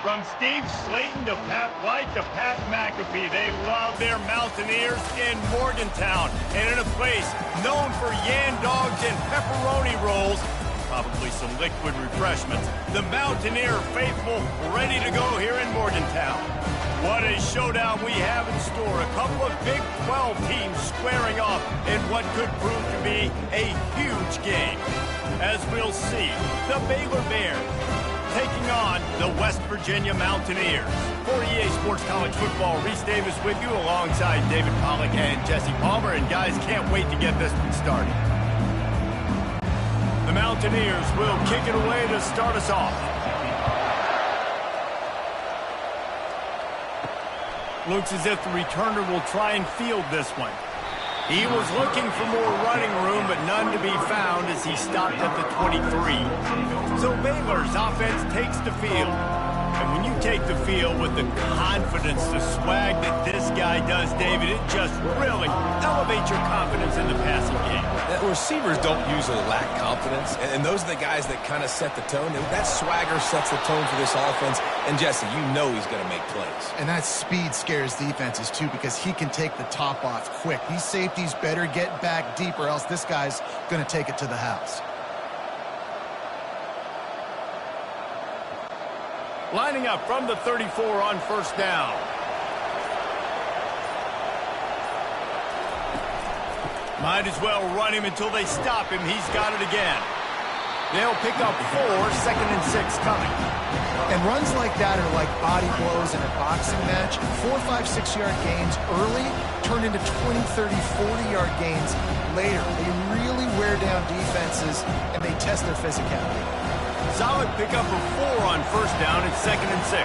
From Steve Slayton to Pat White to Pat McAfee, they love their Mountaineers in Morgantown. And in a place known for yan dogs and pepperoni rolls, probably some liquid refreshments, the Mountaineer faithful ready to go here in Morgantown. What a showdown we have in store. A couple of Big 12 teams squaring off in what could prove to be a huge game. As we'll see, the Baylor Bears taking on the West Virginia Mountaineers. For EA Sports College Football, Reese Davis with you alongside David Pollack and Jesse Palmer. And guys, can't wait to get this one started. The Mountaineers will kick it away to start us off. Looks as if the returner will try and field this one. He was looking for more running room, but none to be found as he stopped at the 23. So Baylor's offense takes the field. And when you take the field with the confidence, the swag that this guy does, David, it just really elevates your confidence in the passing game. Receivers don't usually lack confidence, and those are the guys that kind of set the tone. And that swagger sets the tone for this offense. And Jesse, you know he's going to make plays. And that speed scares defenses too, because he can take the top off quick. These safeties better get back deep, or else this guy's going to take it to the house. Lining up from the 34 on first down. Might as well run him until they stop him. He's got it again. They'll pick up 4, 2nd and 6 coming. And runs like that are like body blows in a boxing match. 4, 5, 6-yard gains early turn into 20, 30, 40-yard gains later. They really wear down defenses, and they test their physicality. Solid pickup of 4 on first down at 2nd and 6.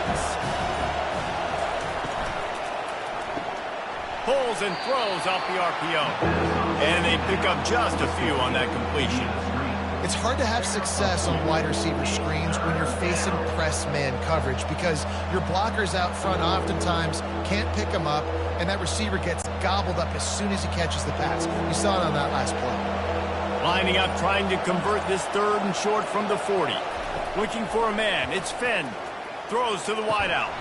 Pulls and throws off the RPO. And they pick up just a few on that completion. It's hard to have success on wide receiver screens when you're facing press man coverage, because your blockers out front oftentimes can't pick them up, and that receiver gets gobbled up as soon as he catches the pass. You saw it on that last play. Lining up, trying to convert this 3rd and short from the 40. Looking for a man. It's Finn. Throws to the wideout.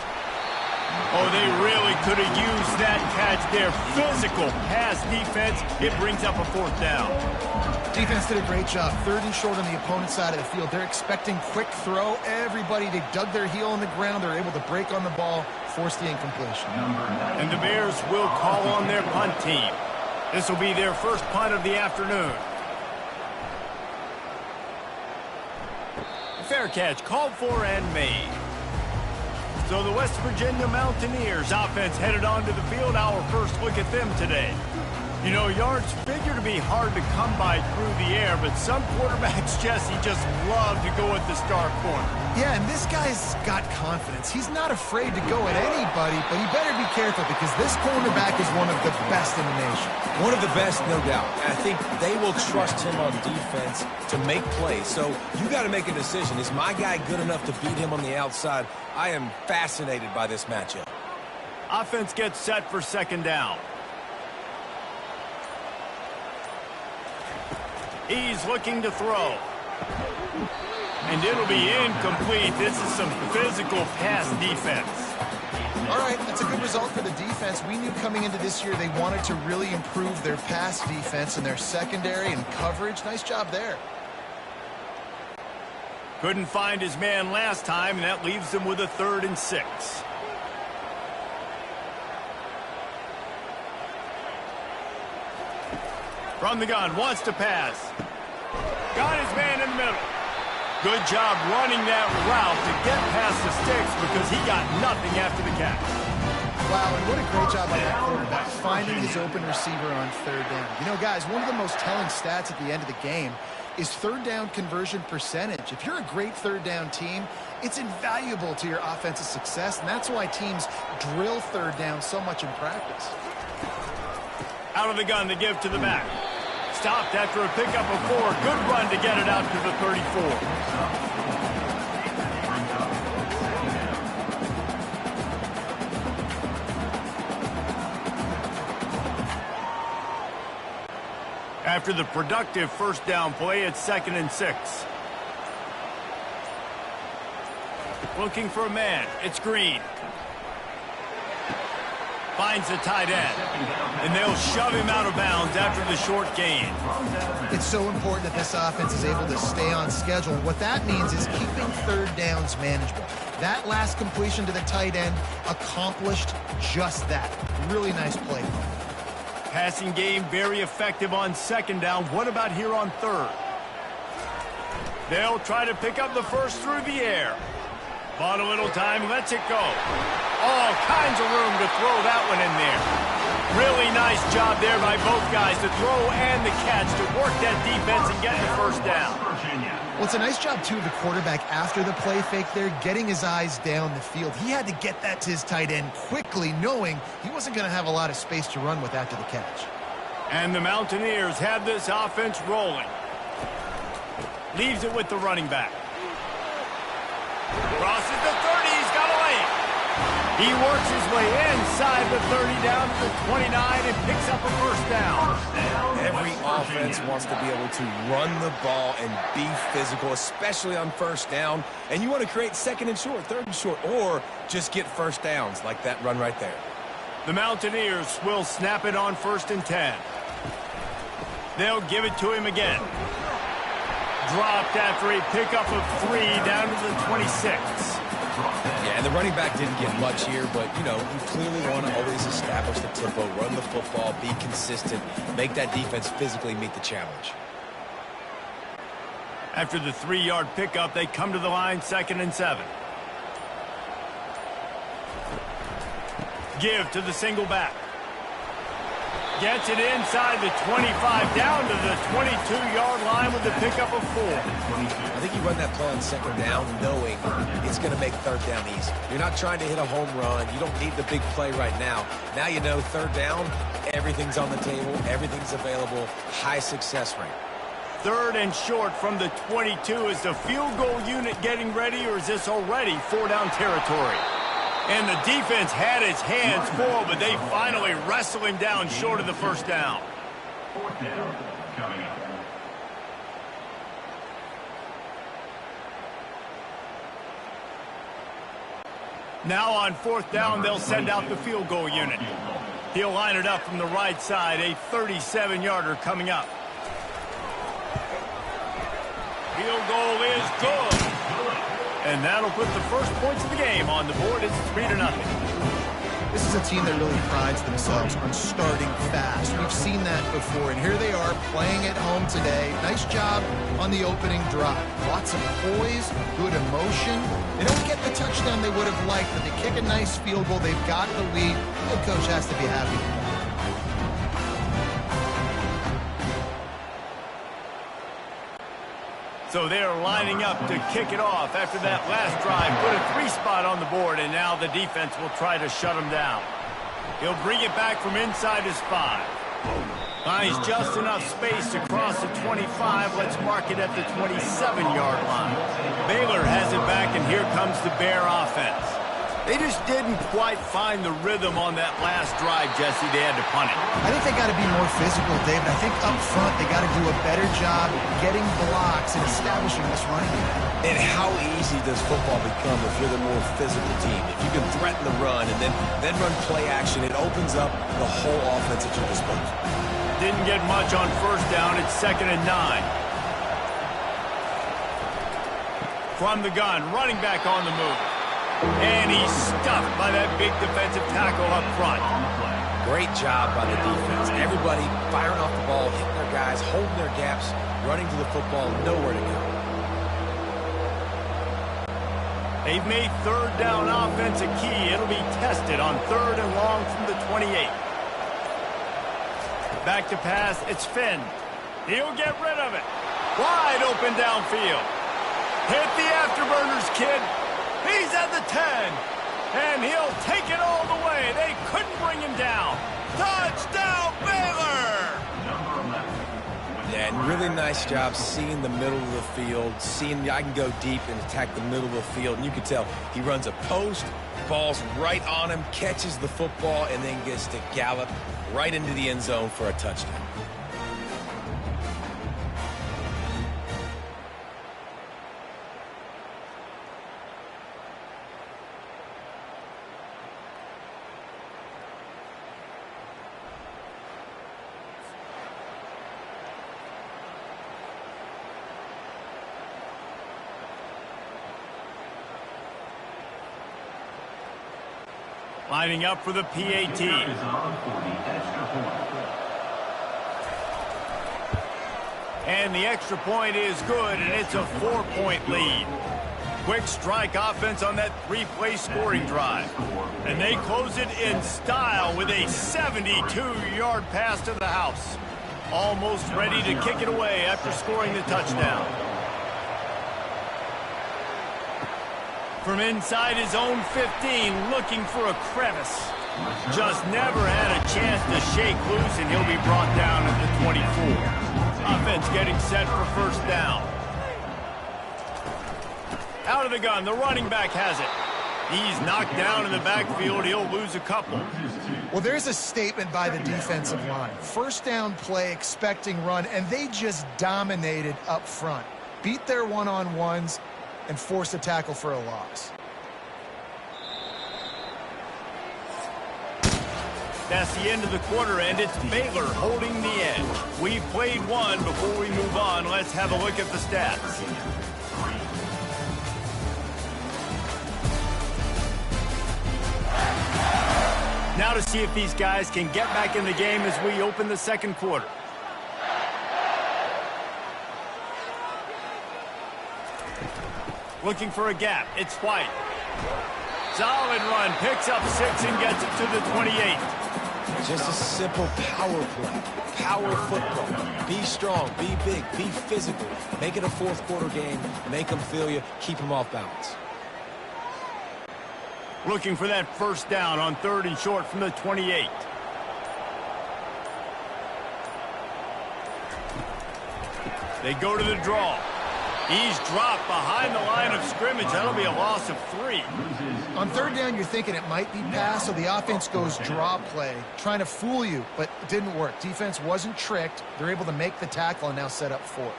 Oh, they really could have used that catch there. Physical pass defense. It brings up a 4th down. Defense did a great job. 3rd and short on the opponent's side of the field. They're expecting quick throw. Everybody, they dug their heel on the ground. They're able to break on the ball, force the incompletion. And the Bears will call on their punt team. This will be their first punt of the afternoon. Fair catch called for and made. So the West Virginia Mountaineers offense headed onto the field. Our first look at them today. You know, yards figure to be hard to come by through the air, but some quarterbacks, Jesse, just love to go at the star corner. Yeah, and this guy's got confidence. He's not afraid to go at anybody, but he better be careful, because this cornerback is one of the best in the nation. One of the best, no doubt. And I think they will trust him on defense to make plays. So you got to make a decision. Is my guy good enough to beat him on the outside? I am fascinated by this matchup. Offense gets set for 2nd down. He's looking to throw. And it'll be incomplete. This is some physical pass defense. All right, that's a good result for the defense. We knew coming into this year they wanted to really improve their pass defense and their secondary and coverage. Nice job there. Couldn't find his man last time, and that leaves him with a 3rd and 6. From the gun, wants to pass. Got his man in the middle. Good job running that route to get past the sticks, because he got nothing after the catch. Wow, and what a great job by that quarterback, finding his open receiver on 3rd down. You know, guys, one of the most telling stats at the end of the game is 3rd down conversion percentage. If you're a great 3rd down team, it's invaluable to your offensive success, and that's why teams drill 3rd down so much in practice. Out of the gun, to give to the back. Stopped after a pickup of 4. Good run to get it out to the 34. After the productive first down play, it's 2nd and 6. Looking for a man. It's Green. Finds the tight end. And they'll shove him out of bounds after the short gain. It's so important that this offense is able to stay on schedule. What that means is keeping third downs manageable. That last completion to the tight end accomplished just that. Really nice play. Passing game very effective on second down. What about here on third? They'll try to pick up the first through the air. Bought a little time, lets it go. All kinds of room to throw that one in there. Really nice job there by both guys to throw and the catch to work that defense and get the first down. Well, it's a nice job, too, of the quarterback after the play fake there, getting his eyes down the field. He had to get that to his tight end quickly, knowing he wasn't going to have a lot of space to run with after the catch. And the Mountaineers have this offense rolling. Leaves it with the running back. Crosses the 30, he's got a lane. He works his way inside the 30 down to the 29 and picks up a first down. Every offense wants to be able to run the ball and be physical, especially on first down. And you want to create second and short, third and short, or just get first downs like that run right there. The Mountaineers will snap it on 1st and 10. They'll give it to him again. Dropped after a pickup of 3 down to the 26. Yeah, and the running back didn't get much here, but, you know, you clearly want to always establish the tempo, run the football, be consistent, make that defense physically meet the challenge. After the 3-yard pickup, they come to the line 2nd and 7. Give to the single back. Gets it inside the 25, down to the 22-yard line with the pickup of 4. I think you run that play on second down knowing it's going to make third down easy. You're not trying to hit a home run. You don't need the big play right now. Now you know third down, everything's on the table, everything's available, high success rate. 3rd and short from the 22. Is the field goal unit getting ready, or is this already 4-down territory? And the defense had its hands full, but they finally wrestle him down short of the first down. 4th down coming up. Now on 4th down, they'll send out the field goal unit. He'll line it up from the right side, a 37-yarder coming up. Field goal is good. And that'll put the first points of the game on the board. It's 3-0. This is a team that really prides themselves on starting fast. We've seen that before, and here they are playing at home today. Nice job on the opening drive. Lots of poise, good emotion. They don't get the touchdown they would have liked, but they kick a nice field goal. They've got the lead. The coach has to be happy. So they're lining up to kick it off after that last drive. Put a 3-spot on the board, and now the defense will try to shut them down. He'll bring it back from inside his 5. Finds just enough space to cross the 25. Let's mark it at the 27-yard line. Baylor has it back, and here comes the Bear offense. They just didn't quite find the rhythm on that last drive, Jesse. They had to punt it. I think they got to be more physical, David. I think up front they got to do a better job getting blocks and establishing this running game. And how easy does football become if you're the more physical team? If you can threaten the run and then run play action, it opens up the whole offense at your disposal. Didn't get much on 1st down. It's 2nd and 9. From the gun, running back on the move. And he's stuffed by that big defensive tackle up front. Great job by the defense. Everybody firing off the ball, hitting their guys, holding their gaps, running to the football, nowhere to go. They've made 3rd down offense a key. It'll be tested on 3rd and long from the 28. Back to pass, it's Finn. He'll get rid of it. Wide open downfield. Hit the afterburners, kid. He's at the 10, and he'll take it all the way. They couldn't bring him down. Touchdown, Baylor! Yeah, and really nice job seeing the middle of the field, seeing I can go deep and attack the middle of the field. And you can tell he runs a post, ball's right on him, catches the football, and then gets to gallop right into the end zone for a touchdown. Lining up for the PAT. Is on for the extra point. And the extra point is good, and it's a 4-point lead. Quick strike offense on that 3-play scoring drive. And they close it in style with a 72-yard pass to the house. Almost ready to kick it away after scoring the touchdown. From inside his own 15, looking for a crevice. Just never had a chance to shake loose, and he'll be brought down at the 24. Offense getting set for first down. Out of the gun, the running back has it. He's knocked down in the backfield. He'll lose a couple. Well, there's a statement by the defensive line. First down play, expecting run, and they just dominated up front. Beat their one-on-ones and forced a tackle for a loss. That's the end of the quarter, and it's Baylor holding the edge. We've played one. Before we move on, let's have a look at the stats. Now to see if these guys can get back in the game as we open the second quarter. Looking for a gap. It's White. Solid run. Picks up 6 and gets it to the 28. Just a simple power play. Power football. Be strong, be big, be physical. Make it a fourth quarter game. Make them feel you. Keep them off balance. Looking for that first down on 3rd and short from the 28. They go to the draw. He's dropped behind the line of scrimmage. That'll be a loss of 3. On 3rd down, you're thinking it might be pass, so the offense goes draw play, trying to fool you, but it didn't work. Defense wasn't tricked. They're able to make the tackle and now set up 4th.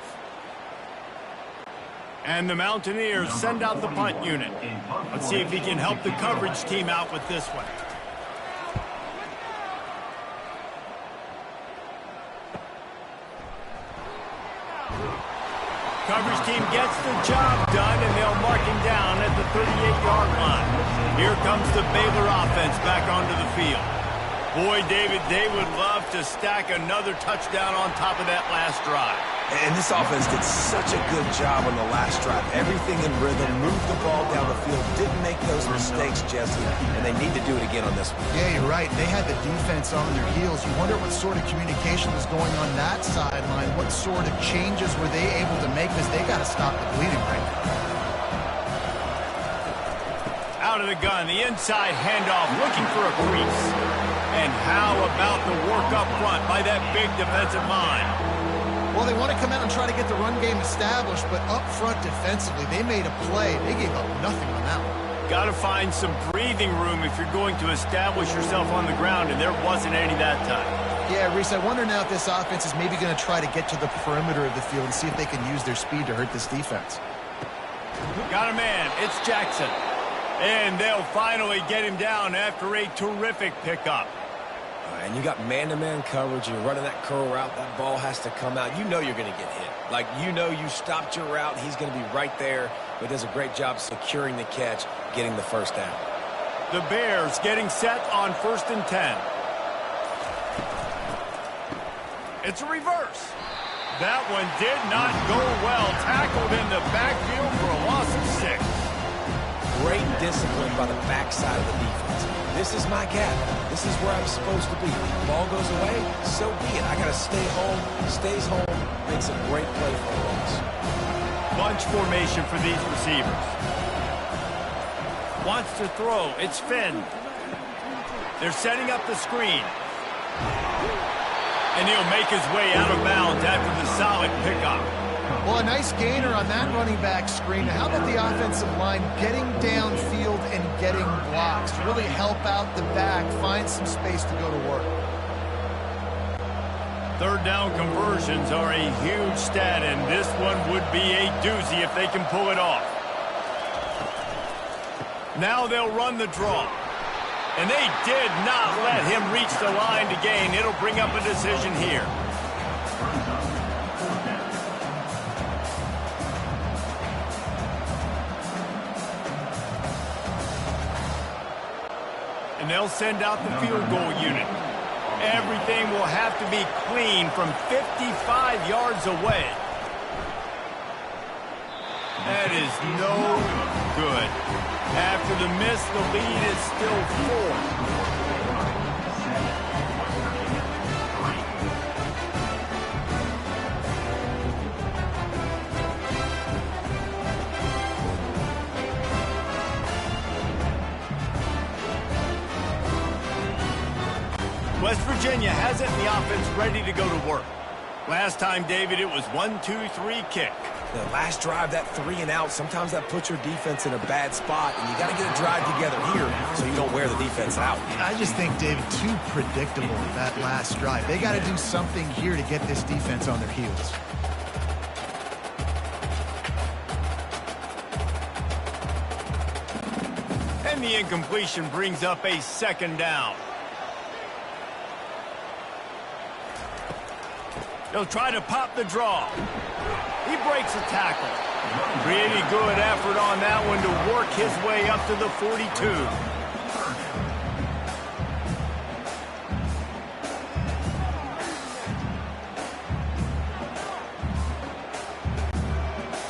And the Mountaineers send out the punt unit. Let's see if he can help the coverage team out with this one. Coverage team gets the job done, and they'll mark him down at the 38-yard line. Here comes the Baylor offense back onto the field. Boy, David, they would love to stack another touchdown on top of that last drive. And this offense did such a good job on the last drive. Everything in rhythm, moved the ball down the field, didn't make those mistakes, Jesse, and they need to do it again on this one. Yeah, you're right. They had the defense on their heels. You wonder what sort of communication was going on that sideline. What sort of changes were they able to make, because they got to stop the bleeding right now. Out of the gun, the inside handoff, looking for a crease. And how about the work up front by that big defensive line? Well, they want to come out and try to get the run game established, but up front defensively, they made a play. They gave up nothing on that one. Got to find some breathing room if you're going to establish yourself on the ground, and there wasn't any that time. Yeah, Reese, I wonder now if this offense is maybe going to try to get to the perimeter of the field and see if they can use their speed to hurt this defense. Got a man. It's Jackson. And they'll finally get him down after a terrific pickup. And you got man-to-man coverage, and you're running that curl route, that ball has to come out. You know you're going to get hit. Like, you know you stopped your route, he's going to be right there, but does a great job securing the catch, getting the first down. The Bears getting set on 1st and 10. It's a reverse. That one did not go well. Tackled in the backfield for a loss of 6. Great discipline by the backside of the defense. This is my gap. This is where I'm supposed to be. Ball goes away, so be it. I got to stay home. Stays home. Makes a great play for a loss. Bunch formation for these receivers. Wants to throw. It's Finn. They're setting up the screen. And he'll make his way out of bounds after the solid pickup. Well, a nice gainer on that running back screen. How about the offensive line getting downfield and getting blocks to really help out the back, find some space to go to work? 3rd down conversions are a huge stat, and this one would be a doozy if they can pull it off. Now they'll run the draw. And they did not let him reach the line to gain. It'll bring up a decision here. And they'll send out the field goal unit. Everything will have to be clean from 55 yards away. That is no good. After the miss, the lead is still 4. West Virginia has it, and the offense ready to go to work. Last time, David, it was 1-2-3 kick. The last drive, that 3 and out, sometimes that puts your defense in a bad spot, and you got to get a drive together here so you don't wear the defense out. I just think, David, too predictable that last drive. They got to do something here to get this defense on their heels. And the incompletion brings up a second down. They'll try to pop the draw. He breaks a tackle. Pretty good effort on that one to work his way up to the 42.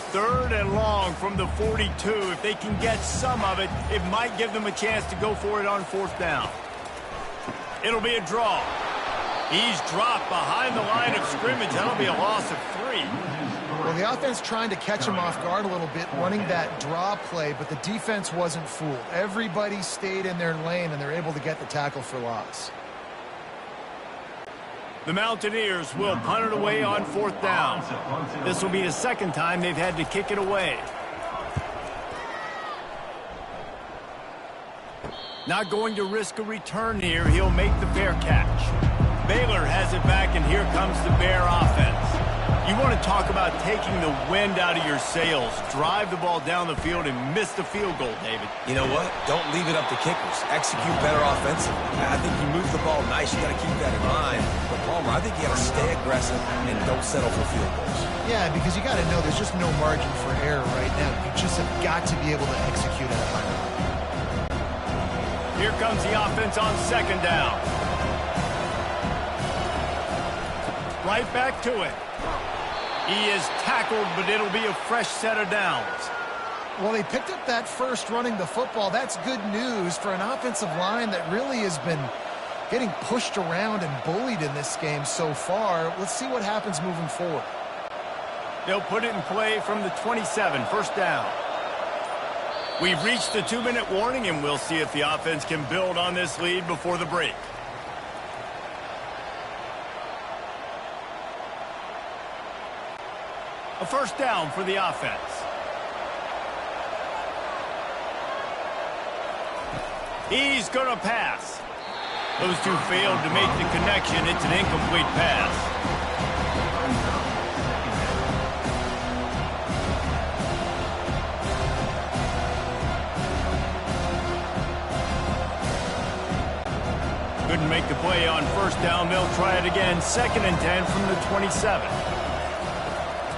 Third and long from the 42. If they can get some of it, it might give them a chance to go for it on 4th down. It'll be a draw. He's dropped behind the line of scrimmage. That'll be a loss of 3. Well, the offense trying to catch him off guard a little bit, running that draw play, but the defense wasn't fooled. Everybody stayed in their lane, and they're able to get the tackle for loss. The Mountaineers will punt it away on 4th down. This will be the second time they've had to kick it away. Not going to risk a return here. He'll make the fair catch. Baylor has it back, and here comes the Bear offense. You want to talk about taking the wind out of your sails. Drive the ball down the field and miss the field goal, David. You know what? Don't leave it up to kickers. Execute better offensively. I think you move the ball nice. You got to keep that in mind. But Palmer, I think you got to stay aggressive and don't settle for field goals. Yeah, because you got to know there's just no margin for error right now. You just have got to be able to execute at a high level. Here comes the offense on 2nd down. Right back to it. He is tackled, but it'll be a fresh set of downs. Well, they picked up that first running the football. That's good news for an offensive line that really has been getting pushed around and bullied in this game so far. Let's see what happens moving forward. They'll put it in play from the 27, 1st down. We've reached the 2-minute warning, and we'll see if the offense can build on this lead before the break. A 1st down for the offense. He's going to pass. Those two failed to make the connection. It's an incomplete pass. Couldn't make the play on 1st down. They'll try it again. 2nd and 10 from the 27.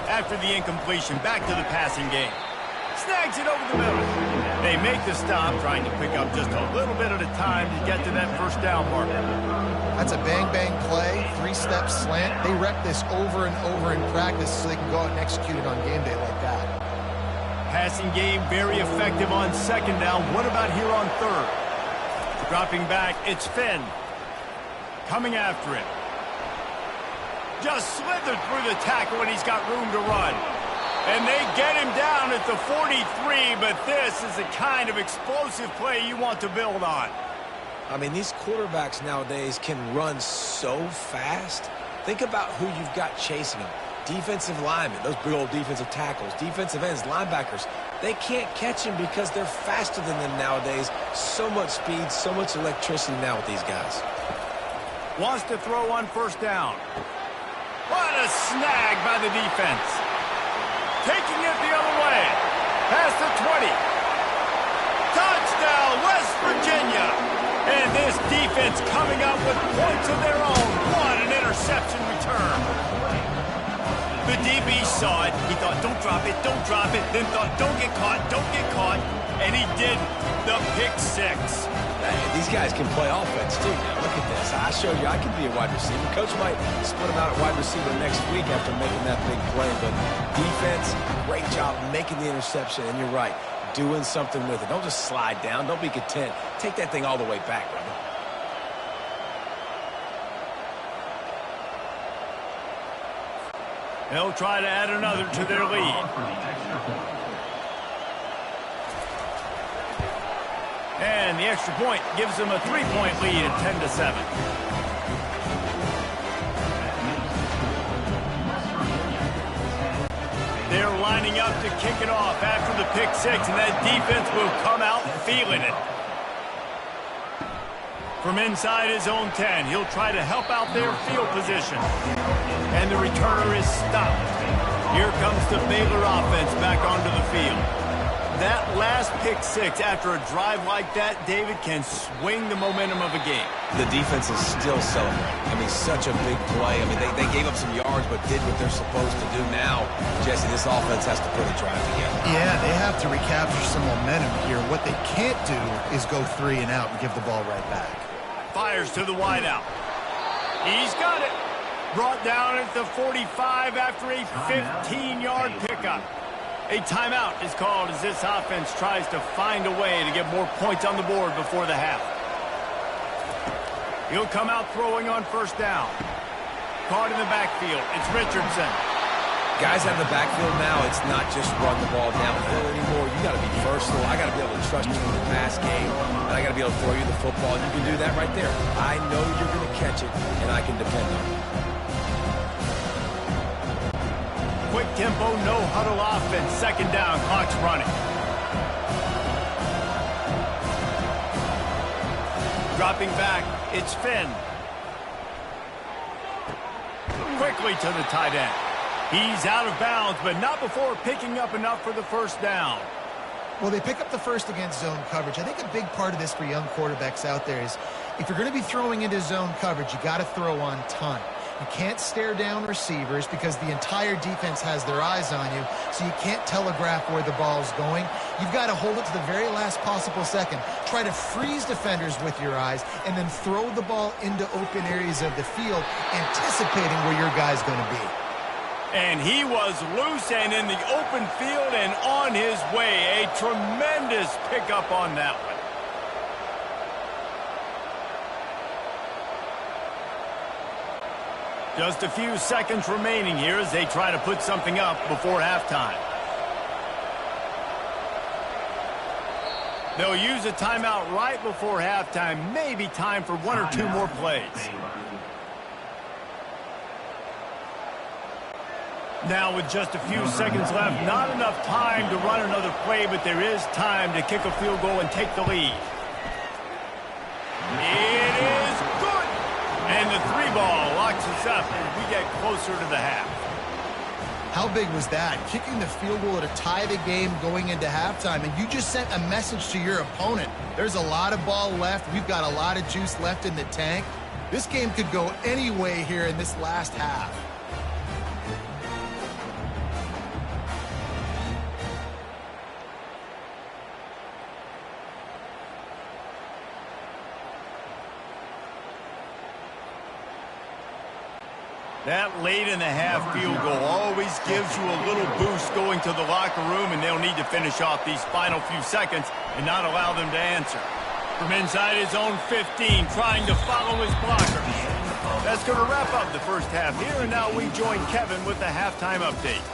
After the incompletion, back to the passing game. Snags it over the middle. They make the stop, trying to pick up just a little bit at a time to get to that 1st down mark. That's a bang-bang play, 3-step slant. They rep this over and over in practice so they can go out and execute it on game day like that. Passing game very effective on 2nd down. What about here on 3rd? Dropping back, it's Finn. Coming after him. Just slithered through the tackle, and he's got room to run. And they get him down at the 43, but this is the kind of explosive play you want to build on. I mean, these quarterbacks nowadays can run so fast. Think about who you've got chasing them. Defensive linemen, those big old defensive tackles, defensive ends, linebackers. They can't catch him because they're faster than them nowadays. So much speed, so much electricity now with these guys. Wants to throw on 1st down. What a snag by the defense. Taking it the other way. Past the 20. Touchdown, West Virginia. And this defense coming up with points of their own. What an interception return. The DB saw it. He thought, don't drop it, don't drop it. Then thought, don't get caught, don't get caught. And he did the pick six. Hey, these guys can play offense, too. Now, look at this. I showed you I could be a wide receiver. Coach might split him out at wide receiver next week after making that big play. But defense, great job making the interception. And you're right, doing something with it. Don't just slide down. Don't be content. Take that thing all the way back, brother. They'll try to add another to their lead. And the extra point gives them a 3-point lead at 10-7. They're lining up to kick it off after the pick six, and that defense will come out feeling it. From inside his own 10, he'll try to help out their field position. And the returner is stopped. Here comes the Baylor offense back onto the field. That last pick six after a drive like that, David, can swing the momentum of a game. The defense is still celebrating. I mean, such a big play. I mean, they gave up some yards but did what they're supposed to do. Now, Jesse, this offense has to put a drive together. Yeah, they have to recapture some momentum here. What they can't do is go 3 and out and give the ball right back. Fires to the wideout. He's got it. Brought down at the 45 after a 15-yard pickup. A timeout is called as this offense tries to find a way to get more points on the board before the half. He'll come out throwing on first down. Caught in the backfield. It's Richardson. Guys have the backfield now. It's not just run the ball downfield anymore. You got to be versatile. I got to be able to trust you in the pass game, and I got to be able to throw you the football. You can do that right there. I know you're going to catch it, and I can depend on it. Quick tempo, no huddle offense. Second down, clock's running. Dropping back, it's Finn. Quickly to the tight end. He's out of bounds, but not before picking up enough for the first down. Well, they pick up the first against zone coverage. I think a big part of this for young quarterbacks out there is if you're going to be throwing into zone coverage, you got to throw on time. You can't stare down receivers because the entire defense has their eyes on you, so you can't telegraph where the ball's going. You've got to hold it to the very last possible second. Try to freeze defenders with your eyes and then throw the ball into open areas of the field, anticipating where your guy's going to be. And he was loose and in the open field and on his way. A tremendous pickup on that one. Just a few seconds remaining here as they try to put something up before halftime. They'll use a timeout right before halftime. Maybe time for 1 or 2 more plays. Now with just a few seconds left, not enough time to run another play, but there is time to kick a field goal and take the lead. It is good! And the 3-ball locks us up as we get closer to the half. How big was that? Kicking the field goal to tie the game going into halftime, and you just sent a message to your opponent. There's a lot of ball left. We've got a lot of juice left in the tank. This game could go any way here in this last half. That late in the half field goal always gives you a little boost going to the locker room, and they'll need to finish off these final few seconds and not allow them to answer. From inside his own 15, trying to follow his blockers. That's going to wrap up the first half here, and now we join Kevin with the halftime update.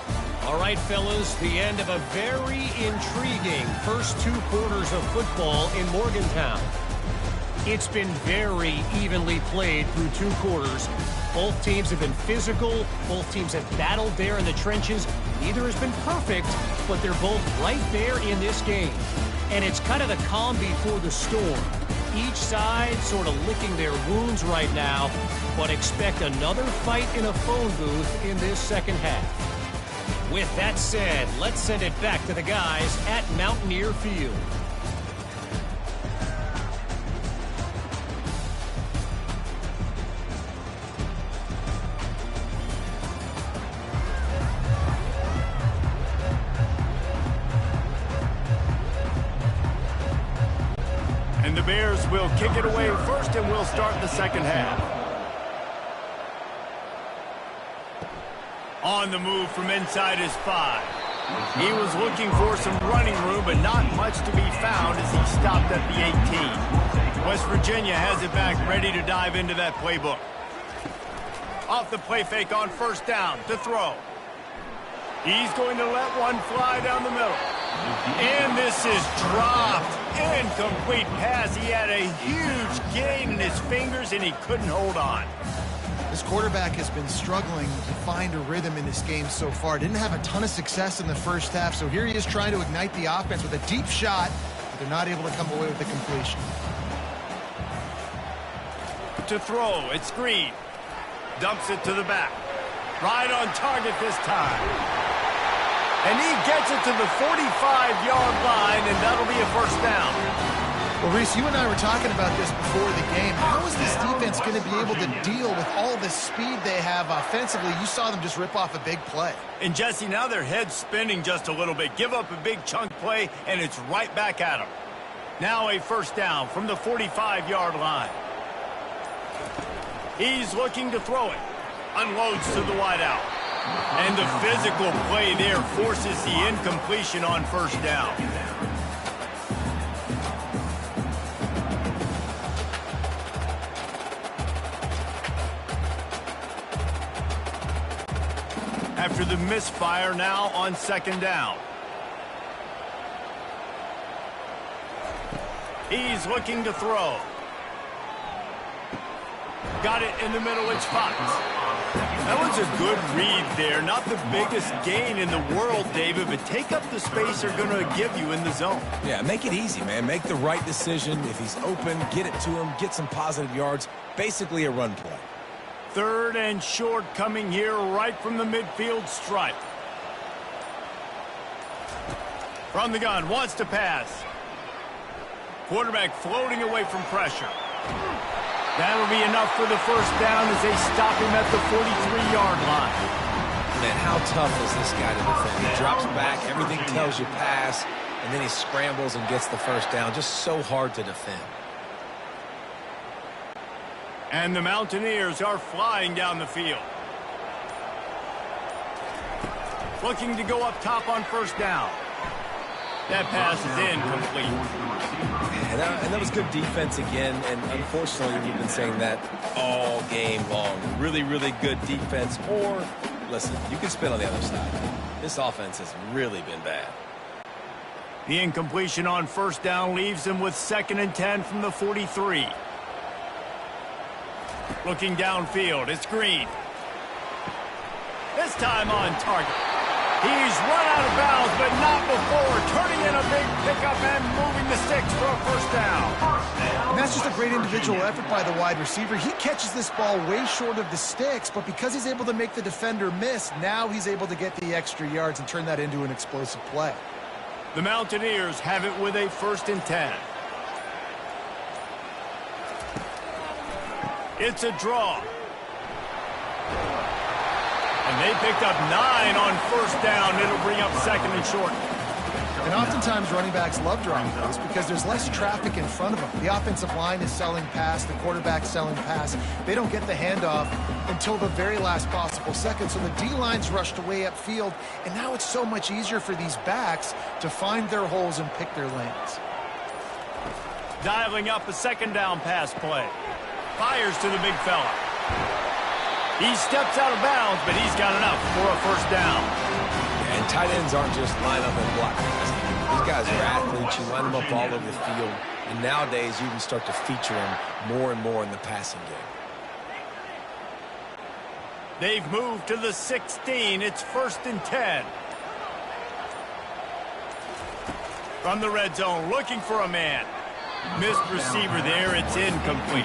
All right, fellas, the end of a very intriguing first 2 quarters of football in Morgantown. It's been very evenly played through 2 quarters. Both teams have been physical. Both teams have battled there in the trenches. Neither has been perfect, but they're both right there in this game. And it's kind of the calm before the storm. Each side sort of licking their wounds right now, but expect another fight in a phone booth in this second half. With that said, let's send it back to the guys at Mountaineer Field. they'll kick it away first, and we'll start the second half. On the move from inside his 5. He was looking for some running room, but not much to be found as he stopped at the 18. West Virginia has it back, ready to dive into that playbook. Off the play fake on first down to throw. He's going to let one fly down the middle. And this is dropped. Incomplete pass. He had a huge gain in his fingers, and he couldn't hold on. This quarterback has been struggling to find a rhythm in this game so far. Didn't have a ton of success in the first half, so here he is trying to ignite the offense with a deep shot, but they're not able to come away with the completion. To throw, it's Green. Dumps it to the back. Right on target this time. And he gets it to the 45-yard line, and that'll be a first down. Well, Reese, you and I were talking about this before the game. How is this defense going to be able to deal with all the speed they have offensively? You saw them just rip off a big play. And, Jesse, now their head's spinning just a little bit. Give up a big chunk play, and it's right back at them. Now a first down from the 45-yard line. He's looking to throw it. Unloads to the wideout. And the physical play there forces the incompletion on first down. After the misfire, now on second down. He's looking to throw. Got it in the middle, it's Fox. That was a good read there. Not the biggest gain in the world, David, but take up the space they're going to give you in the zone. Yeah, make it easy, man. Make the right decision. If he's open, get it to him, get some positive yards. Basically a run play. Third and short coming here right from the midfield stripe. From the gun, wants to pass. Quarterback floating away from pressure. That'll be enough for the first down as they stop him at the 43-yard line. Man, how tough is this guy to defend? He drops back, everything tells you pass, and then he scrambles and gets the first down. Just so hard to defend. And the Mountaineers are flying down the field. Looking to go up top on first down. That pass is incomplete. And that was good defense again, and unfortunately we've been saying that all game long. Really, really good defense. Or, listen, you can spin on the other side. This offense has really been bad. The incompletion on first down leaves them with 2nd and 10 from the 43. Looking downfield, it's Green. This time on target. He's run out of bounds, but not before. Turning in a big pickup and moving the sticks for a first down. And that's just a great individual effort by the wide receiver. He catches this ball way short of the sticks, but because he's able to make the defender miss, now he's able to get the extra yards and turn that into an explosive play. The Mountaineers have it with a 1st and 10. It's a draw. And they picked up 9 on first down. It'll bring up 2nd and short. And oftentimes running backs love drawing those because there's less traffic in front of them. The offensive line is selling pass. The quarterback's selling pass. They don't get the handoff until the very last possible second. So the D-line's rushed away upfield. And now it's so much easier for these backs to find their holes and pick their lanes. Dialing up a 2nd down pass play. Fires to the big fella. He steps out of bounds, but he's got enough for a first down. And tight ends aren't just line up and block. These guys are athletes. You line them up all over the field. And nowadays, you can start to feature them more and more in the passing game. They've moved to the 16. It's 1st and 10. From the red zone, looking for a man. Missed receiver there. It's incomplete.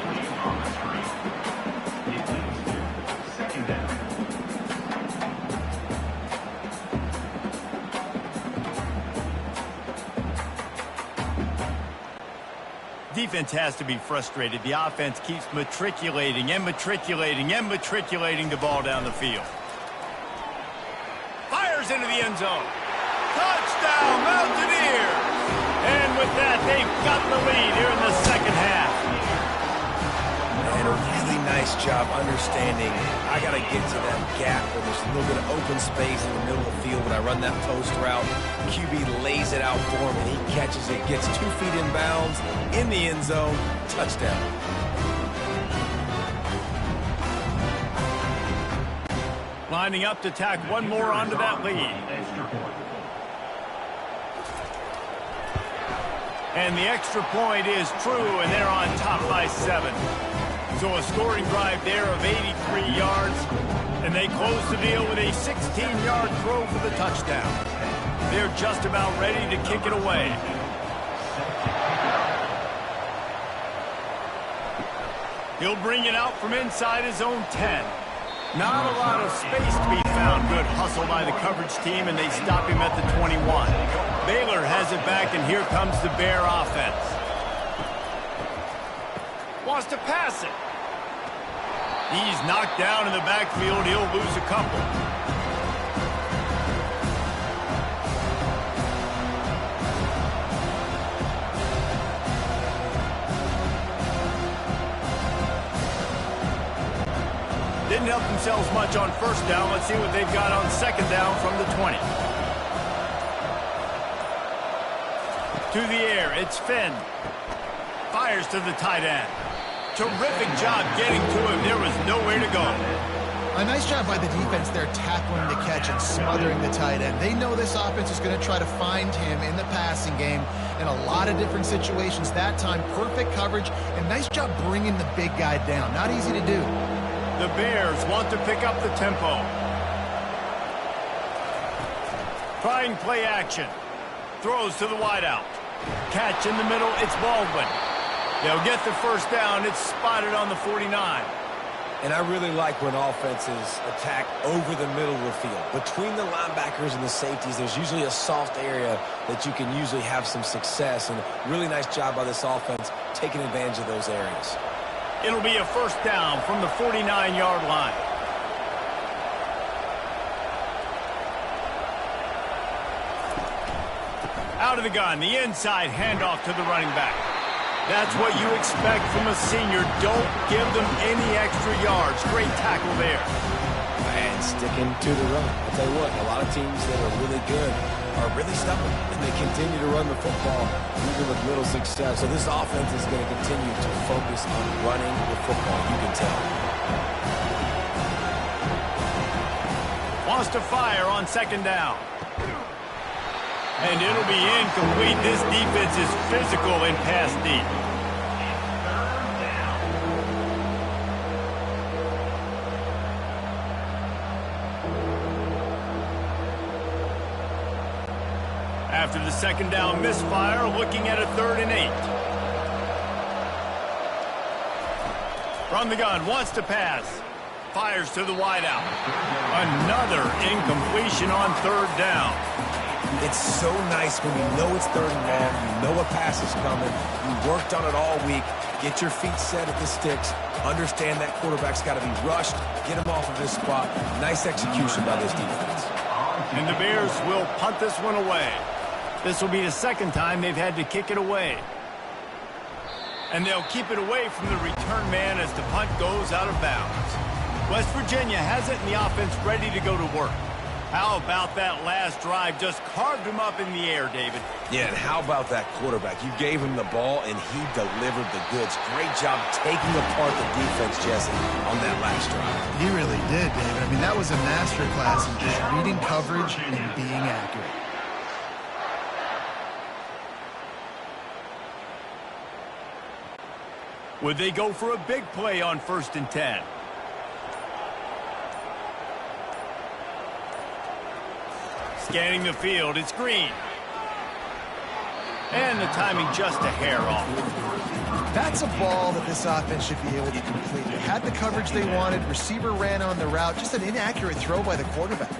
Defense has to be frustrated. The offense keeps matriculating and matriculating and matriculating the ball down the field. Fires into the end zone. Touchdown, Mountaineers! And with that, they've got the lead here in the second half. nice job understanding I got to get to that gap where there's a little bit of open space in the middle of the field. When I run that post route, QB lays it out for him, and he catches it, gets 2 feet in bounds, in the end zone, touchdown. Lining up to tack one more onto that lead. And the extra point is true, and they're on top by 7. So a scoring drive there of 83 yards, and they close the deal with a 16-yard throw for the touchdown. They're just about ready to kick it away. He'll bring it out from inside his own 10. Not a lot of space to be found. Good hustle by the coverage team, and they stop him at the 21. Baylor has it back, and here comes the Bear offense. Wants to pass it. He's knocked down in the backfield. He'll lose a couple. Didn't help themselves much on first down. Let's see what they've got on second down from the 20. To the air, it's Finn. Fires to the tight end. Terrific job getting to him. There was nowhere to go. A nice job by the defense there, tackling the catch and smothering the tight end. They know this offense is going to try to find him in the passing game in a lot of different situations. That time, perfect coverage, and nice job bringing the big guy down. Not easy to do. The Bears want to pick up the tempo. Trying play action. Throws to the wideout. Catch in the middle, it's Baldwin. They'll get the first down. It's spotted on the 49. And I really like when offenses attack over the middle of the field. Between the linebackers and the safeties, there's usually a soft area that you can usually have some success. And really nice job by this offense taking advantage of those areas. It'll be a first down from the 49-yard line. Out of the gun, the inside handoff to the running back. That's what you expect from a senior. Don't give them any extra yards. Great tackle there. And sticking to the run. I'll tell you what, a lot of teams that are really good are really stubborn, and they continue to run the football even with little success. So this offense is going to continue to focus on running the football, you can tell. Wants to fire on second down. And it'll be incomplete. This defense is physical in pass deep. After the second down misfire, looking at a 3rd and 8. From the gun, wants to pass. Fires to the wideout. Another incompletion on 3rd down. It's so nice when you know it's 3rd and long, you know a pass is coming, you worked on it all week, get your feet set at the sticks, understand that quarterback's got to be rushed, get him off of his spot. Nice execution by this defense. And the Bears will punt this one away. This will be the second time they've had to kick it away. And they'll keep it away from the return man as the punt goes out of bounds. West Virginia has it, and the offense ready to go to work. How about that last drive? Just carved him up in the air, David. Yeah, and how about that quarterback? You gave him the ball, and he delivered the goods. Great job taking apart the defense, Jesse, on that last drive. He really did, David. I mean, that was a masterclass in just reading coverage and being accurate. Would they go for a big play on 1st and 10? Scanning the field, it's Green. And the timing just a hair off. That's a ball that this offense should be able to complete. They had the coverage they wanted. Receiver ran on the route. Just an inaccurate throw by the quarterback.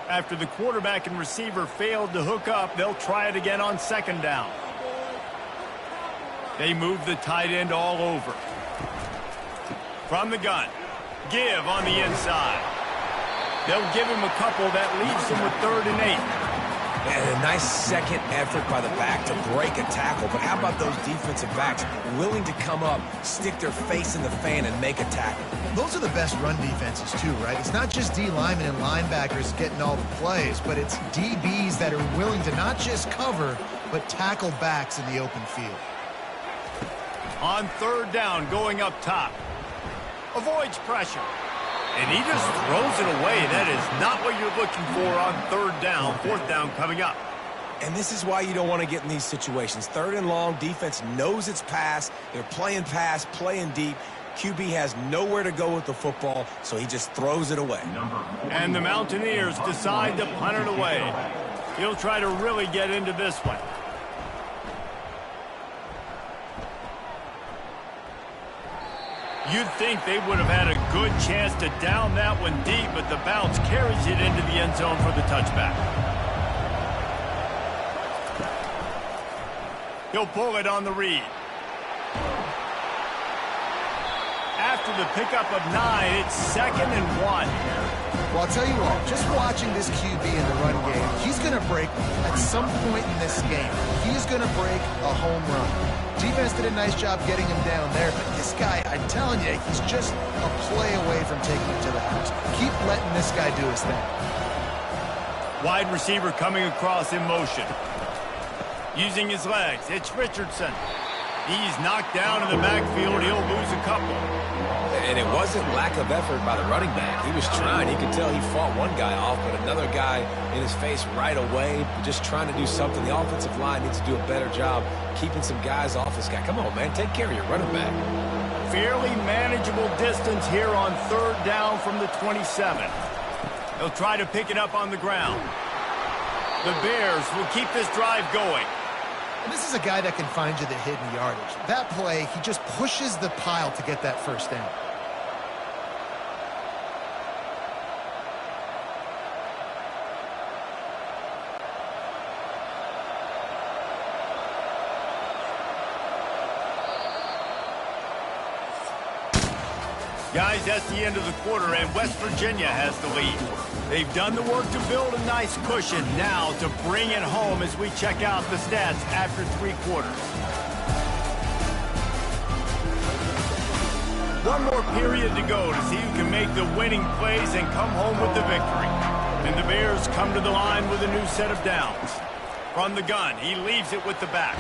After the quarterback and receiver failed to hook up, they'll try it again on second down. They move the tight end all over. From the gun. Give on the inside. They'll give him a couple. That leaves them with 3rd and 8. And a nice second effort by the back to break a tackle. But how about those defensive backs willing to come up, stick their face in the fan, and make a tackle? Those are the best run defenses too, right? It's not just D linemen and linebackers getting all the plays, but it's DBs that are willing to not just cover, but tackle backs in the open field. On third down, going up top. Avoids pressure. And he just throws it away. That is not what you're looking for on third down. Fourth down coming up. And this is why you don't want to get in these situations. Third and long, defense knows it's pass. They're playing pass, playing deep. QB has nowhere to go with the football, so he just throws it away. And the Mountaineers decide to punt it away. He'll try to really get into this one. You'd think they would have had a good chance to down that one deep, but the bounce carries it into the end zone for the touchback. He'll pull it on the read. After the pickup of 9, it's 2nd and 1. Well, I'll tell you what, just watching this QB in the run game, he's going to break at some point in this game. He's going to break a home run. Defense did a nice job getting him down there, but this guy, I'm telling you, he's just a play away from taking him to the house. Keep letting this guy do his thing. Wide receiver coming across in motion. Using his legs, it's Richardson. He's knocked down in the backfield. He'll lose a couple. And it wasn't lack of effort by the running back. He was trying. You could tell he fought one guy off, but another guy in his face right away, just trying to do something. The offensive line needs to do a better job keeping some guys off this guy. Come on, man. Take care of your running back. Fairly manageable distance here on third down from the 27. He'll try to pick it up on the ground. The Bears will keep this drive going. And this is a guy that can find you the hidden yardage. That play, he just pushes the pile to get that first down. Guys, that's the end of the quarter, and West Virginia has the lead. They've done the work to build a nice cushion. Now to bring it home as we check out the stats after 3 quarters. One more period to go to see who can make the winning plays and come home with the victory. And the Bears come to the line with a new set of downs. From the gun, he leaves it with the back.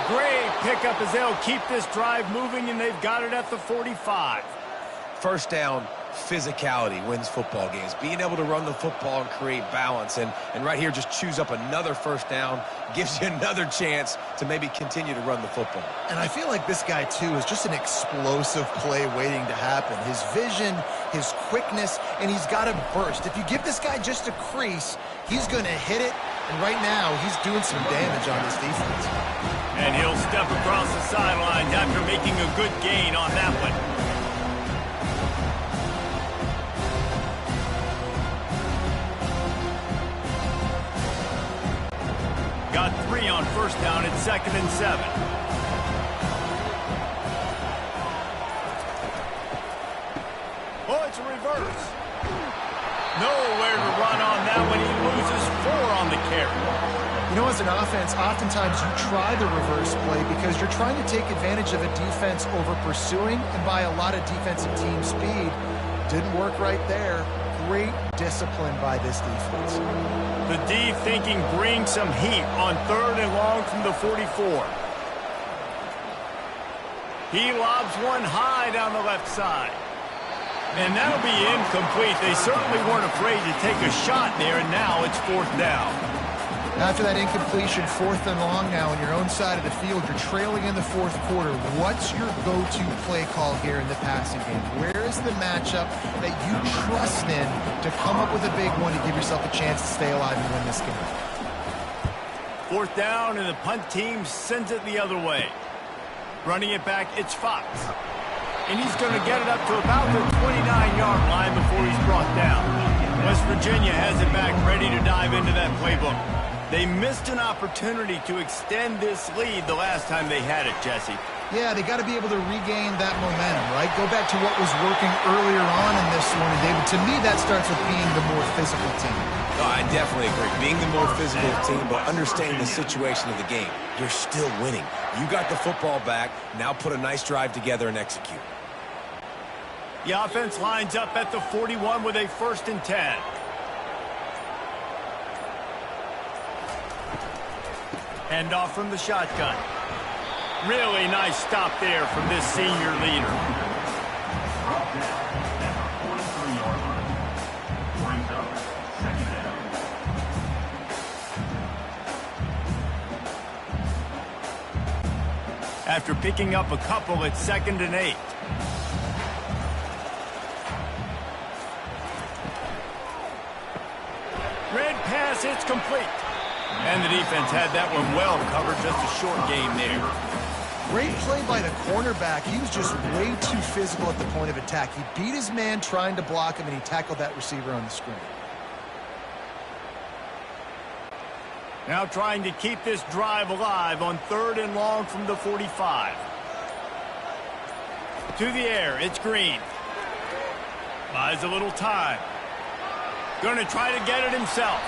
Great pickup as they'll keep this drive moving, and they've got it at the 45. First down, physicality wins football games. Being able to run the football and create balance. And right here, just choose up another first down. Gives you another chance to maybe continue to run the football. And I feel like this guy, too, is just an explosive play waiting to happen. His vision, his quickness, and he's got a burst. If you give this guy just a crease, he's going to hit it. And right now, he's doing some damage on this defense. And he'll step across the sidelines after making a good gain on that one. Got 3 on first down. It's 2nd and 7. Oh, it's a reverse. Nowhere to run on that one. He loses 4 on the carry. You know, as an offense, oftentimes you try the reverse play because you're trying to take advantage of a defense over pursuing and by a lot of defensive team speed. Didn't work right there. Great discipline by this defense. The D thinking bring some heat on third and long from the 44. He lobs one high down the left side. And that'll be incomplete. They certainly weren't afraid to take a shot there, and now it's 4th down. After that incompletion, 4th and long now on your own side of the field, you're trailing in the 4th quarter. What's your go-to play call here in the passing game? Where is the matchup that you trust in to come up with a big one to give yourself a chance to stay alive and win this game? 4th down, and the punt team sends it the other way. Running it back, it's Fox. And he's going to get it up to about the 29-yard line before he's brought down. West Virginia has it back, ready to dive into that playbook. They missed an opportunity to extend this lead the last time they had it, Jesse. Yeah, they got to be able to regain that momentum, right? Go back to what was working earlier on in this one. And David, to me, that starts with being the more physical team. No, I definitely agree. Being the more physical team, but understanding the situation of the game, you're still winning. You got the football back. Now put a nice drive together and execute. The offense lines up at the 41 with a 1st and 10. Hand off from the shotgun. Really nice stop there from this senior leader. After picking up a couple, it's 2nd and 8. Red pass, it's complete. And the defense had that one well covered, just a short game there. Great play by the cornerback. He was just way too physical at the point of attack. He beat his man trying to block him, and he tackled that receiver on the screen. Now trying to keep this drive alive on 3rd and long from the 45. To the air, it's Green. Buys a little time. Going to try to get it himself.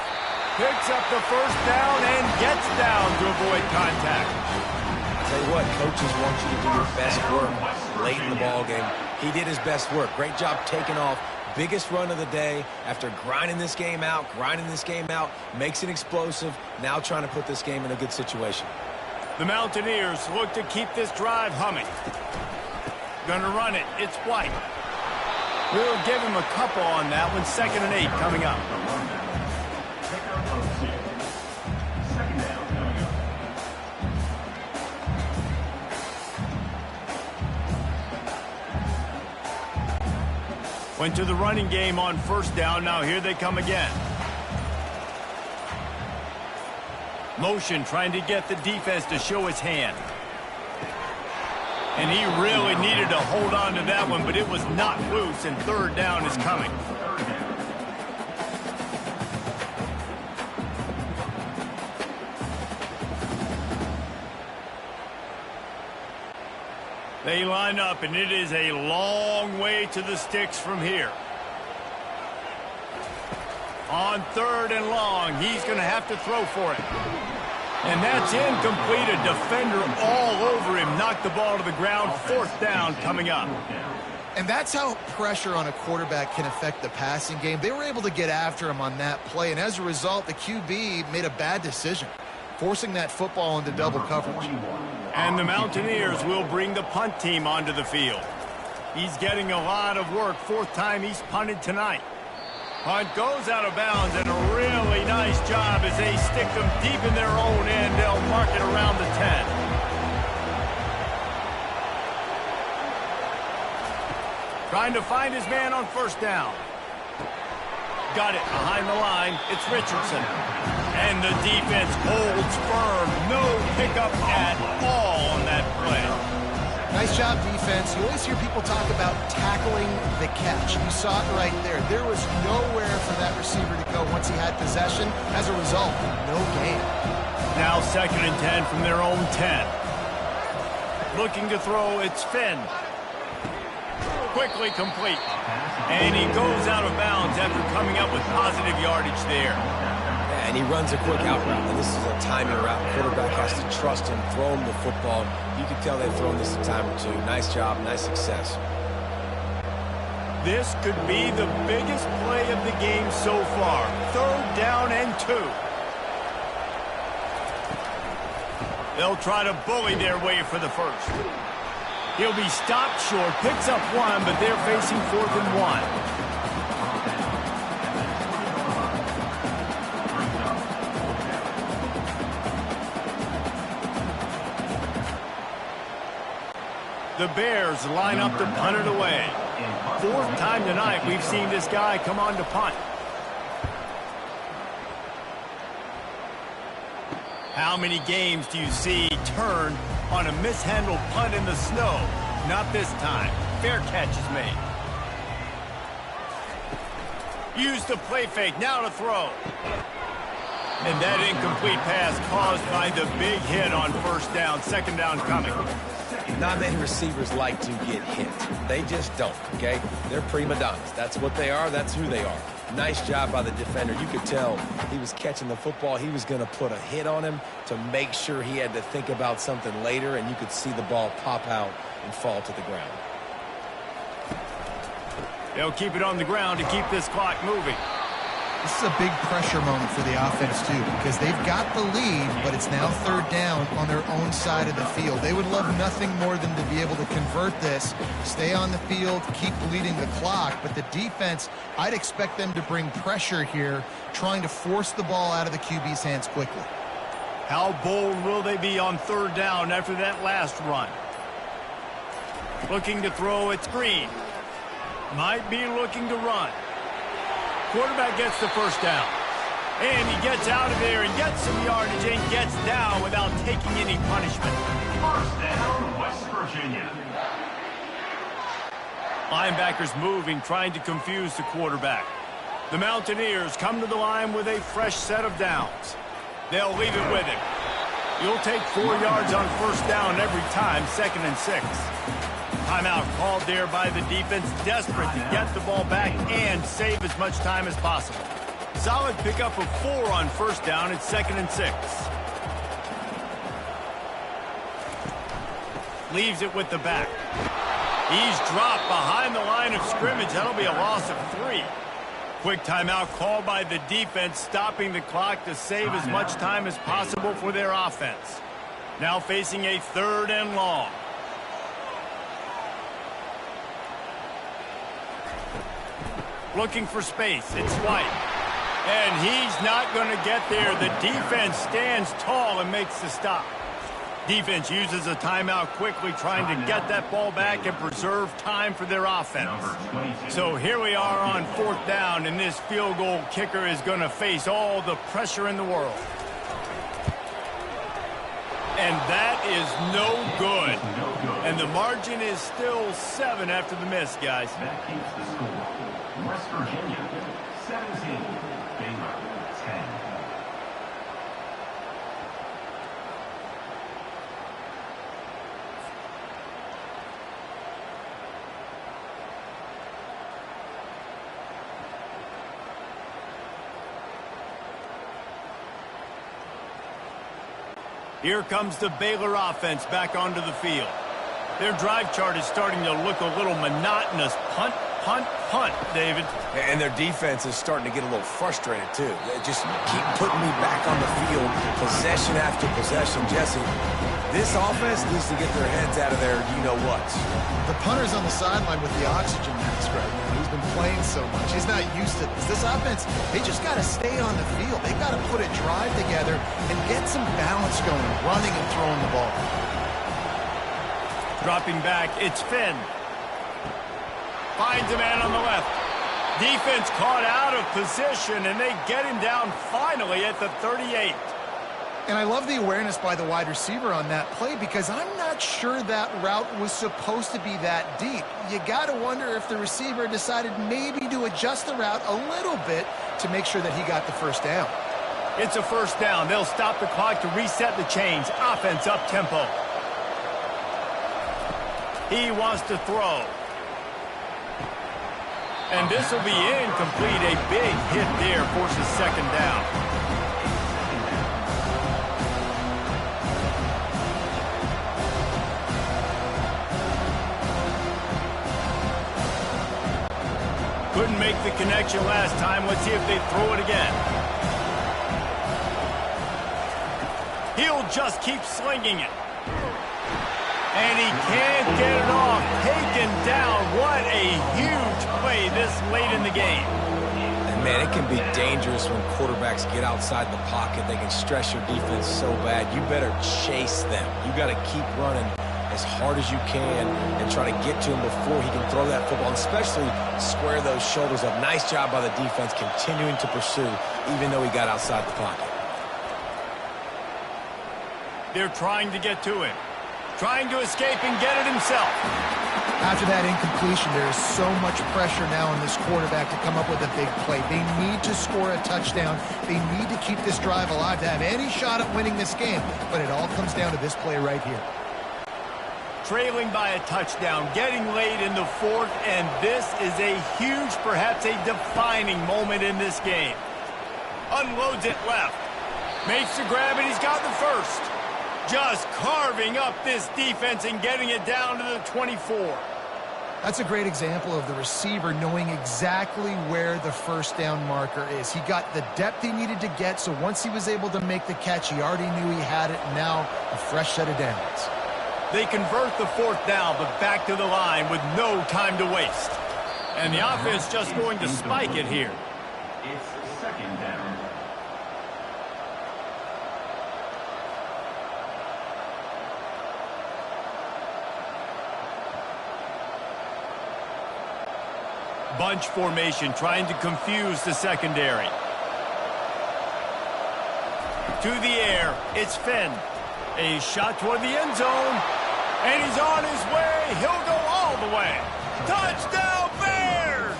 Picks up the 1st down and gets down to avoid contact. I'll tell you what, coaches want you to do your best work late in the ball game. He did his best work. Great job taking off. Biggest run of the day after grinding this game out, makes it explosive, now trying to put this game in a good situation. The Mountaineers look to keep this drive humming. Gonna run it. It's White. We'll give him a couple on that one. 2nd and 8 coming up. Went to the running game on 1st down. Now here they come again. Motion trying to get the defense to show his hand. And he really needed to hold on to that one, but it was not loose, and 3rd down is coming. They line up, and it is a long way to the sticks from here. On 3rd and long, he's going to have to throw for it. And that's incomplete. A defender all over him. Knocked the ball to the ground. 4th down coming up. And that's how pressure on a quarterback can affect the passing game. They were able to get after him on that play, and as a result, the QB made a bad decision, forcing that football into double coverage. And the Mountaineers will bring the punt team onto the field. He's getting a lot of work. 4th time he's punted tonight. Punt goes out of bounds, and a really nice job as they stick them deep in their own end. They'll mark it around the 10. Trying to find his man on 1st down. Got it behind the line. It's Richardson. And the defense holds firm. No pickup at all on that play. Nice job, defense. You always hear people talk about tackling the catch. You saw it right there. There was nowhere for that receiver to go once he had possession. As a result, no gain. Now 2nd and 10 from their own 10. Looking to throw, it's Finn. Quickly complete. And he goes out of bounds after coming up with positive yardage there. And he runs a quick out route, and this is a timing route. The quarterback has to trust him, throw him the football. You can tell they've thrown this a time or two. Nice job, nice success. This could be the biggest play of the game so far. 3rd down and 2. They'll try to bully their way for the 1st. He'll be stopped short, picks up 1, but they're facing 4th and 1. The Bears line up to punt it away. 4th time tonight we've seen this guy come on to punt. How many games do you see turn on a mishandled punt in the snow? Not this time. Fair catch is made. Use the play fake. Now to throw. And that incomplete pass caused by the big hit on 1st down. 2nd down coming. Not many receivers like to get hit. They just don't, okay? They're prima donnas. That's what they are. That's who they are. Nice job by the defender. You could tell he was catching the football. He was going to put a hit on him to make sure he had to think about something later, and you could see the ball pop out and fall to the ground. They'll keep it on the ground to keep this clock moving. This is a big pressure moment for the offense, too, because they've got the lead, but it's now third down on their own side of the field. They would love nothing more than to be able to convert this, stay on the field, keep leading the clock. But the defense, I'd expect them to bring pressure here, trying to force the ball out of the QB's hands quickly. How bold will they be on third down after that last run? Looking to throw, it's Green. Might be looking to run. Quarterback gets the first down. And he gets out of there and gets some yardage and gets down without taking any punishment. First down, West Virginia. Linebackers moving, trying to confuse the quarterback. The Mountaineers come to the line with a fresh set of downs. They'll leave it with him. You'll take 4 yards on first down every time, 2nd and 6. Timeout called there by the defense, desperate to get the ball back and save as much time as possible. Solid pickup of 4 on first down. It's 2nd and 6. Leaves it with the back. He's dropped behind the line of scrimmage. That'll be a loss of 3. Quick timeout called by the defense, stopping the clock to save as much time as possible for their offense. Now facing a 3rd and long. Looking for space. It's White. And he's not going to get there. The defense stands tall and makes the stop. Defense uses a timeout quickly, trying to get that ball back and preserve time for their offense. So here we are on 4th down, and this field goal kicker is going to face all the pressure in the world. And that is no good. And the margin is still 7 after the miss, guys. That keeps the score. West Virginia, 17. Baylor, 10. Here comes the Baylor offense back onto the field. Their drive chart is starting to look a little monotonous. Punt, punt, punt, David. And their defense is starting to get a little frustrated, too. They just keep putting me back on the field, possession after possession. Jesse, this offense needs to get their heads out of their you-know-whats. The punter's on the sideline with the oxygen mask right now. He's been playing so much. He's not used to this. This offense, they just got to stay on the field. They've got to put a drive together and get some balance going, running and throwing the ball. Dropping back, it's Finn. Finds a man on the left. Defense caught out of position, and they get him down finally at the 38. And I love the awareness by the wide receiver on that play, because I'm not sure that route was supposed to be that deep. You got to wonder if the receiver decided maybe to adjust the route a little bit to make sure that he got the first down. It's a first down. They'll stop the clock to reset the chains. Offense up tempo. He wants to throw. And this will be incomplete. A big hit there forces 2nd down. Couldn't make the connection last time. Let's see if they throw it again. He'll just keep slinging it. And he can't get it off. Taken down. What a huge play this late in the game. And, man, it can be dangerous when quarterbacks get outside the pocket. They can stress your defense so bad. You better chase them. You got to keep running as hard as you can and try to get to him before he can throw that football, and especially square those shoulders up. Nice job by the defense continuing to pursue, even though he got outside the pocket. They're trying to get to him. Trying to escape and get it himself. After that incompletion, there is so much pressure now on this quarterback to come up with a big play. They need to score a touchdown. They need to keep this drive alive to have any shot at winning this game. But it all comes down to this play right here. trailing by a touchdown, getting late in the fourth, and this is a huge, perhaps a defining moment in this game. Unloads it left. Makes the grab, and he's got the first. Just carving up this defense and getting it down to the 24. That's a great example of the receiver knowing exactly where the first down marker is. He got the depth he needed to get, so once he was able to make the catch, he already knew he had it, and now a fresh set of downs. They convert the fourth down, but back to the line with no time to waste. And the offense just going to spike it here. It's second down. Bunch formation trying to confuse the secondary. To the air, it's Finn. A shot toward the end zone, and he's on his way. He'll go all the way. Touchdown, Bears!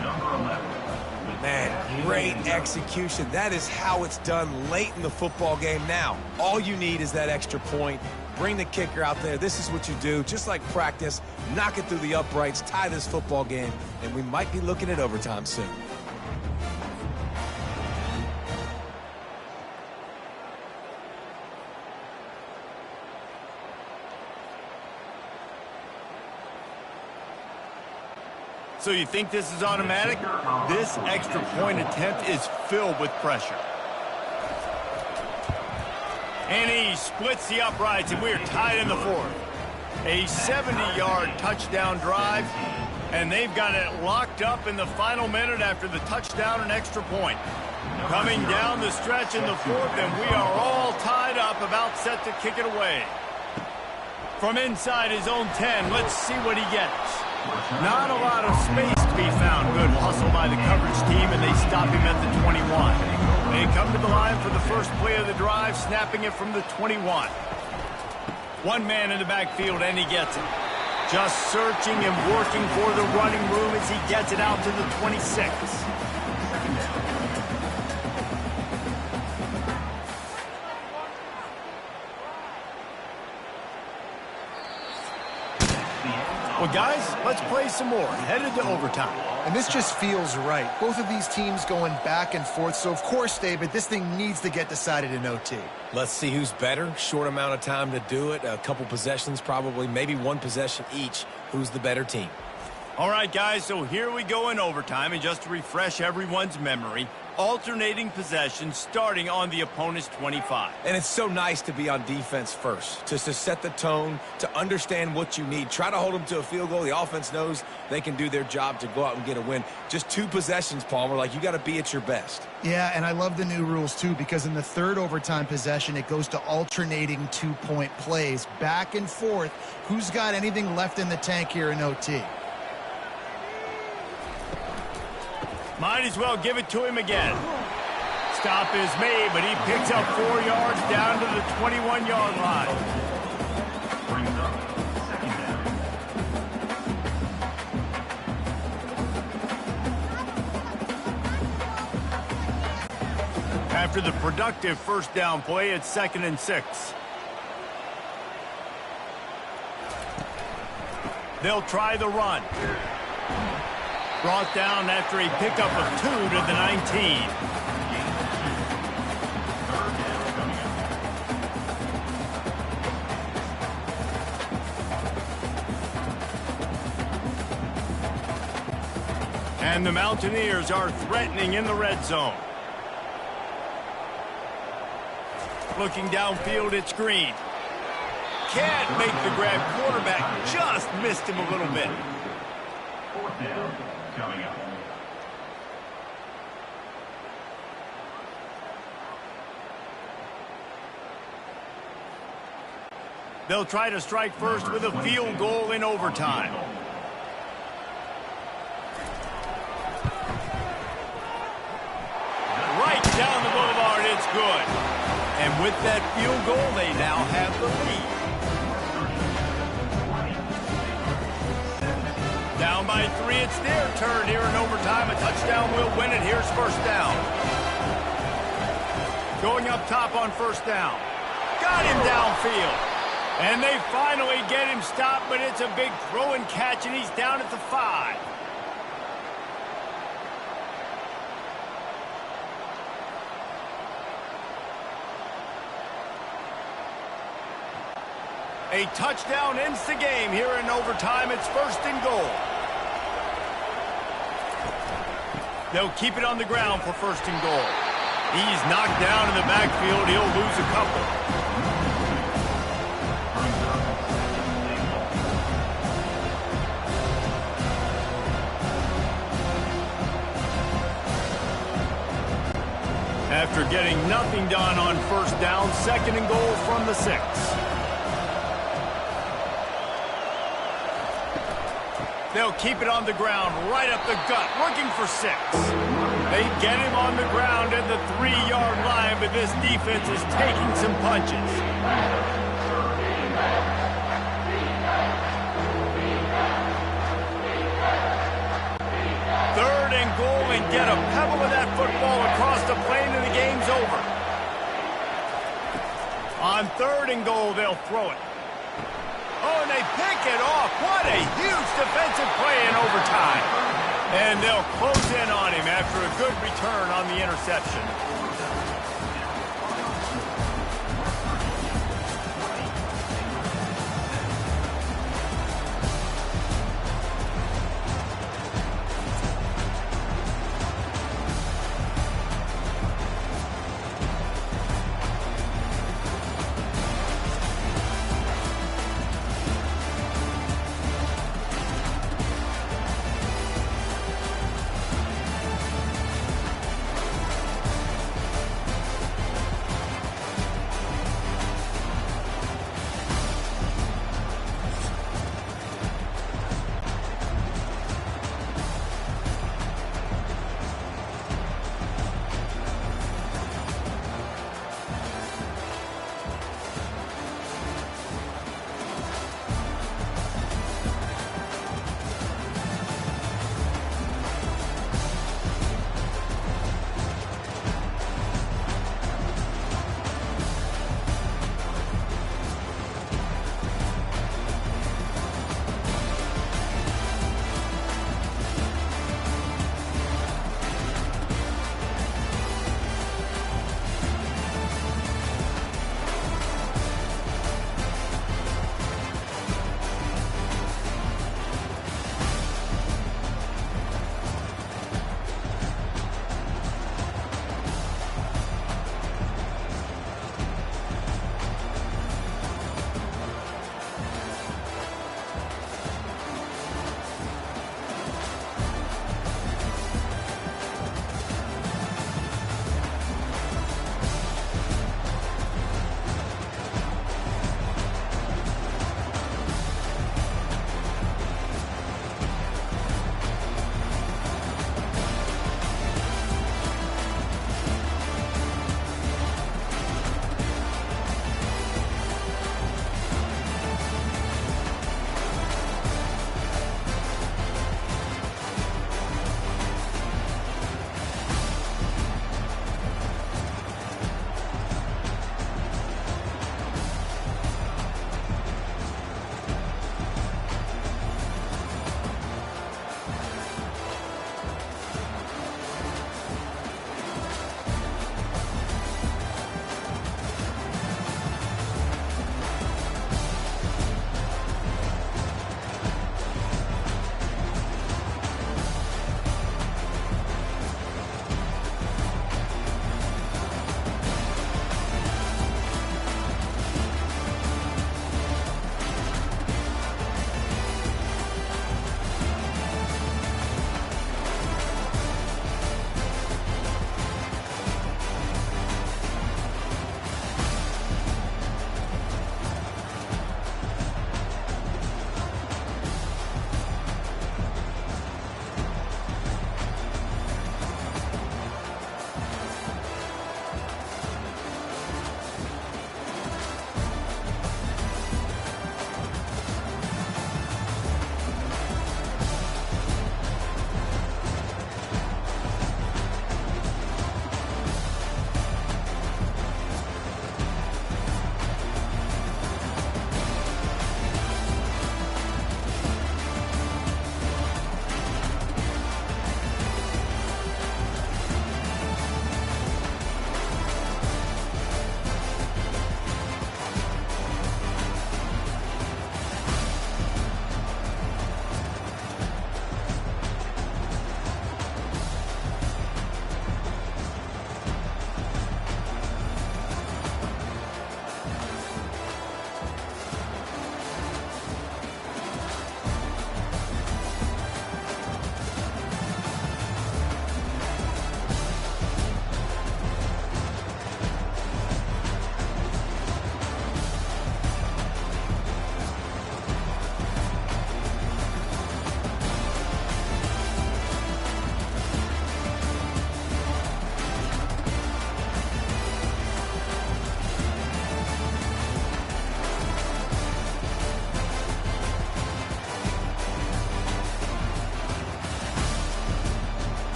Number 11. Man, great execution. That is how it's done late in the football game. Now, all you need is that extra point. Bring the kicker out there. This is what you do. Just like practice, knock it through the uprights, tie this football game, and we might be looking at overtime soon. So you think this is automatic? This extra point attempt is filled with pressure. And he splits the uprights, and we're tied in the fourth. A 70-yard touchdown drive, and they've got it locked up in the final minute after the touchdown and extra point. Coming down the stretch in the fourth, and we are all tied up, about set to kick it away. From inside his own 10, let's see what he gets. Not a lot of space to be found. Good hustle by the coverage team, and they stop him at the 21. They come to the line for the first play of the drive, snapping it from the 21. One man in the backfield, and he gets it. Just searching and working for the running room as he gets it out to the 26. Well, guys, let's play some more. Headed to overtime. And this just feels right. Both of these teams going back and forth, so of course, David, this thing needs to get decided in OT. Let's see who's better. Short amount of time to do it. A couple possessions probably, maybe one possession each. Who's the better team? All right, guys, so here we go in overtime. And just to refresh everyone's memory, alternating possessions starting on the opponent's 25. And it's so nice to be on defense first, just to set the tone, to understand what you need. Try to hold them to a field goal. The offense knows they can do their job to go out and get a win. Just two possessions, Palmer, like you got to be at your best. Yeah, and I love the new rules, too, because in the third overtime possession, it goes to alternating two-point plays, back and forth. Who's got anything left in the tank here in OT? Might as well give it to him again. Stop is made, but he picks up 4 yards down to the 21-yard line. Brings up second down. After the productive first down play, it's 2nd and 6. They'll try the run. Brought down after a pickup of 2 to the 19. And the Mountaineers are threatening in the red zone. Looking downfield, it's Green. Can't make the grab. Quarterback just missed him a little bit. Fourth down coming up. They'll try to strike first with a field goal in overtime. Right down the boulevard, it's good. And with that field goal, they now have the lead. Down by 3, it's their turn here in overtime. A touchdown will win it. Here's first down. Going up top on first down. Got him downfield. And they finally get him stopped, but it's a big throw and catch, and he's down at the 5. A touchdown ends the game here in overtime. It's 1st and goal. They'll keep it on the ground for 1st and goal. He's knocked down in the backfield. He'll lose a couple. After getting nothing done on 1st down, 2nd and goal from the 6. They'll keep it on the ground, right up the gut, looking for 6. They get him on the ground at the 3-yard line, but this defense is taking some punches. 3rd and goal, and get a pebble of that football across the plane, and the game's over. On 3rd and goal, they'll throw it. Oh, and they pick it off. What a huge defensive play in overtime. And they'll close in on him after a good return on the interception.